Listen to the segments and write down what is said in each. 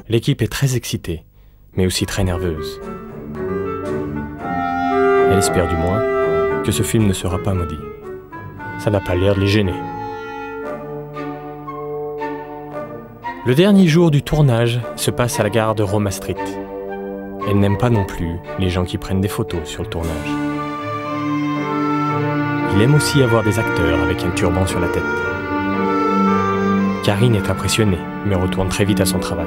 L'équipe est très excitée, mais aussi très nerveuse. Elle espère du moins que ce film ne sera pas maudit. Ça n'a pas l'air de les gêner. Le dernier jour du tournage se passe à la gare de Roma Street. Elle n'aime pas non plus les gens qui prennent des photos sur le tournage. Il aime aussi avoir des acteurs avec un turban sur la tête. Karine est impressionnée, mais retourne très vite à son travail.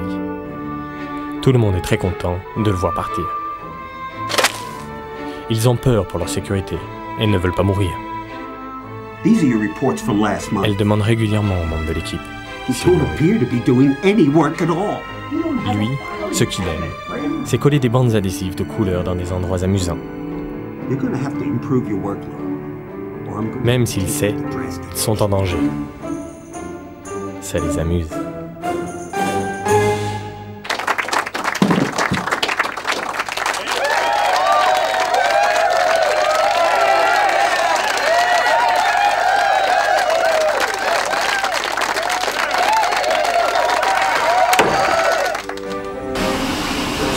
Tout le monde est très content de le voir partir. Ils ont peur pour leur sécurité et ne veulent pas mourir. Elle demande régulièrement aux membres de l'équipe. Lui, ce qu'il aime, c'est coller des bandes adhésives de couleurs dans des endroits amusants. Même s'il sait qu'ils sont en danger. Ça les amuse.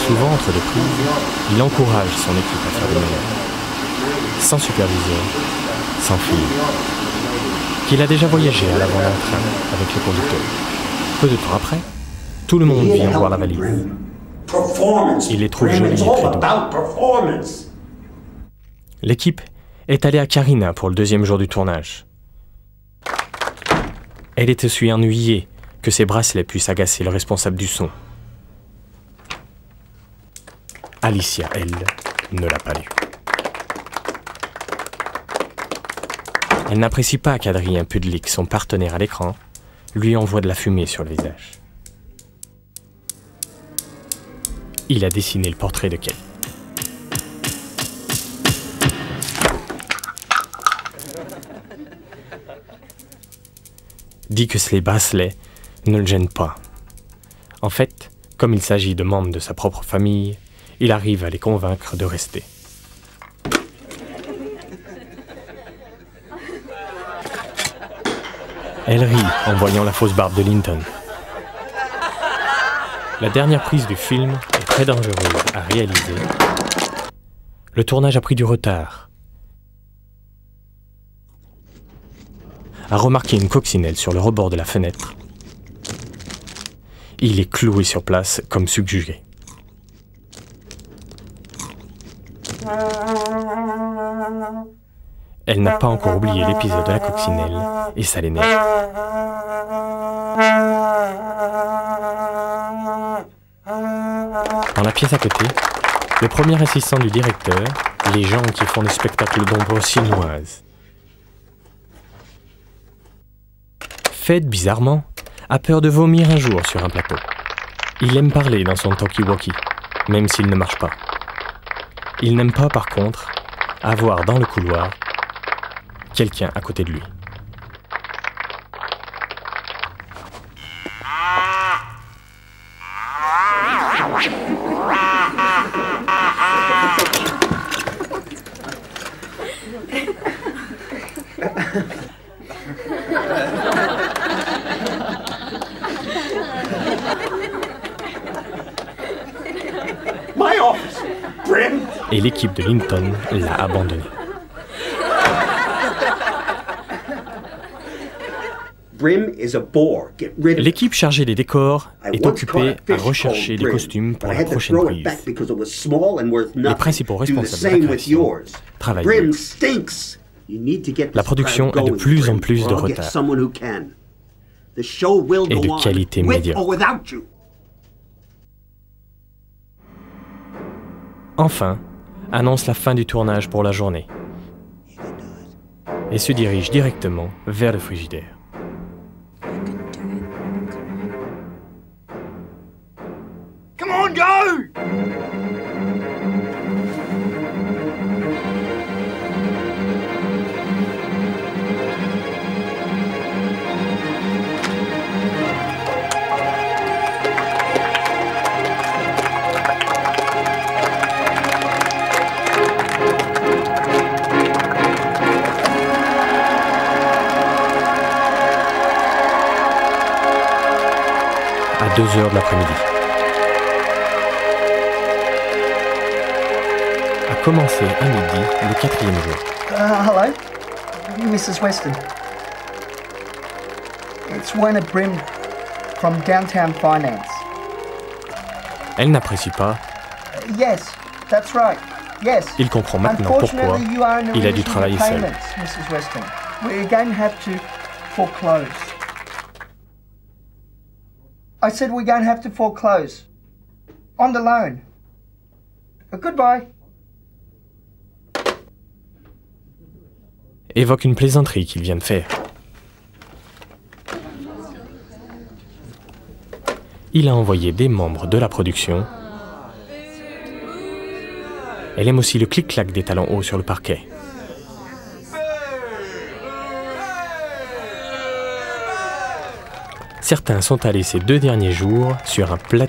Souvent, entre les prises, il encourage son équipe à faire de meilleur. Sans superviseur, sans fil. Qu'il a déjà voyagé à l'avant d'un train avec le conducteur. Peu de temps après, tout le monde vient voir la valise. Il les trouve jolis et très doux. L'équipe est allée à Karina pour le deuxième jour du tournage. Elle est aussi ennuyée que ses bracelets puissent agacer le responsable du son. Alicia, elle, ne l'a pas lu. Elle n'apprécie pas qu'Adrien Pudlik, son partenaire à l'écran, lui envoie de la fumée sur le visage. Il a dessiné le portrait de Kate. Dit que ces bracelets ne le gênent pas. En fait, comme il s'agit de membres de sa propre famille, il arrive à les convaincre de rester. Elle rit en voyant la fausse barbe de Linton. La dernière prise du film est très dangereuse à réaliser. Le tournage a pris du retard. A remarqué une coccinelle sur le rebord de la fenêtre. Il est cloué sur place comme subjugué. Elle n'a pas encore oublié l'épisode de la coccinelle et ça l'énerve. Dans la pièce à côté, le premier assistant du directeur, les gens qui font des spectacles d'ombre chinoises. Fed, bizarrement, a peur de vomir un jour sur un plateau. Il aime parler dans son talkie-walkie, même s'il ne marche pas. Il n'aime pas, par contre, avoir dans le couloir quelqu'un à côté de lui. Et l'équipe de Linton l'a abandonné. L'équipe chargée des décors est occupée à rechercher des costumes pour la prochaine prise. Les principaux responsables de la création travaillent. La production a de plus en plus de retard et de qualité médiocre. Enfin, annonce la fin du tournage pour la journée et se dirige directement vers le frigidaire. Come on, go! 2 heures de l'après-midi. A commencé à midi le 4e jour. Hello, Mrs. Weston. It's Werner Brim from Downtown Finance. Elle n'apprécie pas. Yes, that's right. Yes. Il comprend maintenant pourquoi il a dû travailler seul. Mrs. Weston. We're going to have to foreclose. I said we're going to have to foreclose. On the loan. Goodbye. Évoque une plaisanterie qu'il vient de faire. Il a envoyé des membres de la production. Elle aime aussi le clic-clac des talons hauts sur le parquet. Certains sont allés ces 2 derniers jours sur un plat.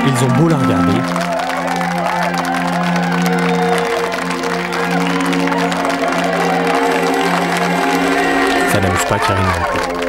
Ils ont beau la regarder. Ça n'amuse pas Karine non plus.